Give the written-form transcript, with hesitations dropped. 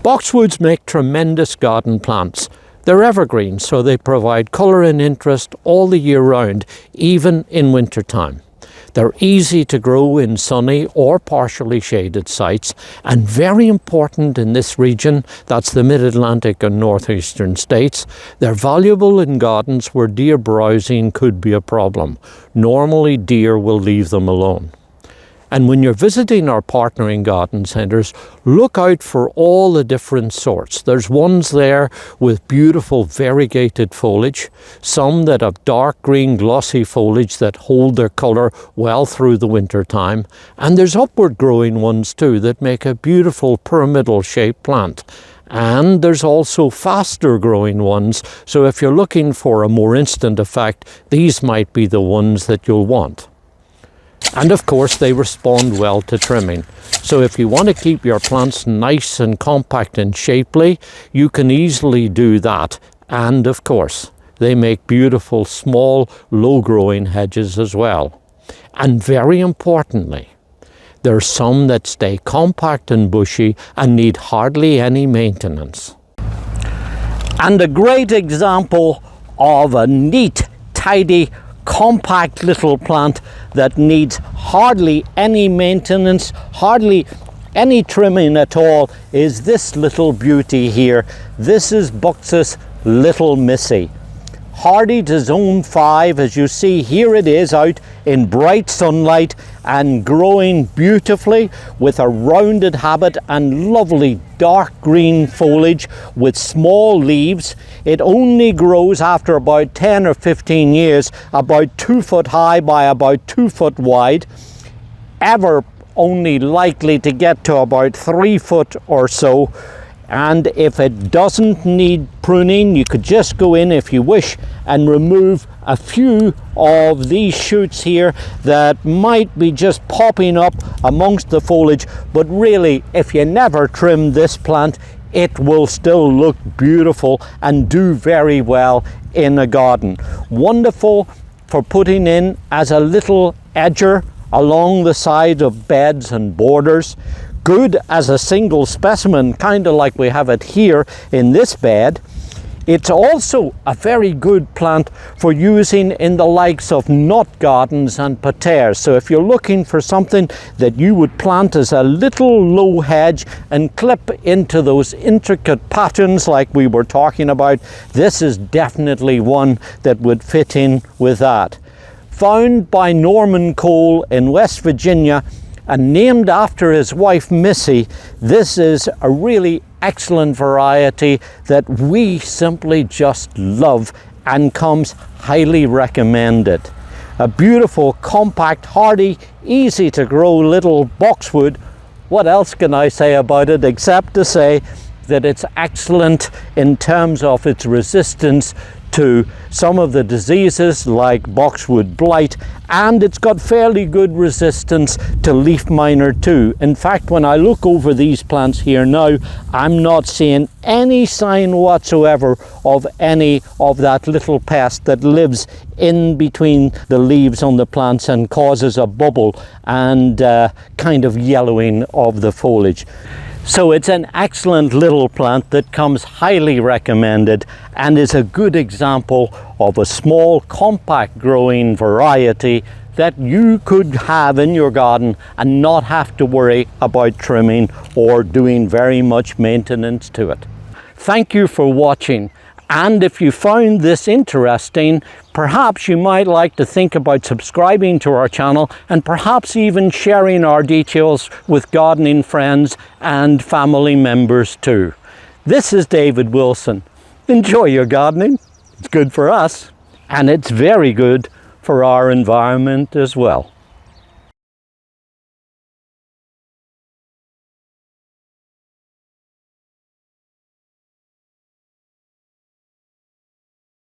Boxwoods make tremendous garden plants. They're evergreen, so they provide colour and interest all the year round, even in winter time. They're easy to grow in sunny or partially shaded sites, and very important in this region, that's the Mid-Atlantic and Northeastern states. They're valuable in gardens where deer browsing could be a problem. Normally deer will leave them alone. And when you're visiting our partnering garden centres, look out for all the different sorts. There's ones there with beautiful variegated foliage, some that have dark green glossy foliage that hold their colour well through the winter time. And there's upward growing ones too that make a beautiful pyramidal shaped plant. And there's also faster growing ones, so if you're looking for a more instant effect, these might be the ones that you'll want. And of course they respond well to trimming. So if you want to keep your plants nice and compact and shapely, you can easily do that. And of course, they make beautiful small, low-growing hedges as well. And very importantly, there are some that stay compact and bushy and need hardly any maintenance. And a great example of a neat, tidy, compact little plant that needs hardly any maintenance, hardly any trimming at all is this little beauty here. This is Buxus Little Missy. Hardy to zone 5, as you see here it is out in bright sunlight and growing beautifully with a rounded habit and lovely dark green foliage with small leaves. It only grows after about 10 or 15 years, about 2 foot high by about 2 foot wide, ever only likely to get to about 3 foot or so. And if it doesn't need pruning, you could just go in if you wish and remove a few of these shoots here that might be just popping up amongst the foliage. But really, if you never trim this plant, it will still look beautiful and do very well in a garden. Wonderful for putting in as a little edger along the side of beds and borders. Good as a single specimen, kind of like we have it here in this bed. It's also a very good plant for using in the likes of nut gardens and parterres. So if you're looking for something that you would plant as a little low hedge and clip into those intricate patterns like we were talking about, this is definitely one that would fit in with that. Found by Norman Cole in West Virginia, and named after his wife Missy, this is a really excellent variety that we simply just love and comes highly recommended. A beautiful, compact, hardy, easy to grow little boxwood. What else can I say about it except to say that it's excellent in terms of its resistance to some of the diseases like boxwood blight, and it's got fairly good resistance to leafminer too. In fact, when I look over these plants here now, I'm not seeing any sign whatsoever of any of that little pest that lives in between the leaves on the plants and causes a bubble and kind of yellowing of the foliage. So it's an excellent little plant that comes highly recommended and is a good example of a small compact growing variety that you could have in your garden and not have to worry about trimming or doing very much maintenance to it. Thank you for watching. And if you found this interesting, perhaps you might like to think about subscribing to our channel and perhaps even sharing our details with gardening friends and family members too. This is David Wilson. Enjoy your gardening. It's good for us, and it's very good for our environment as well.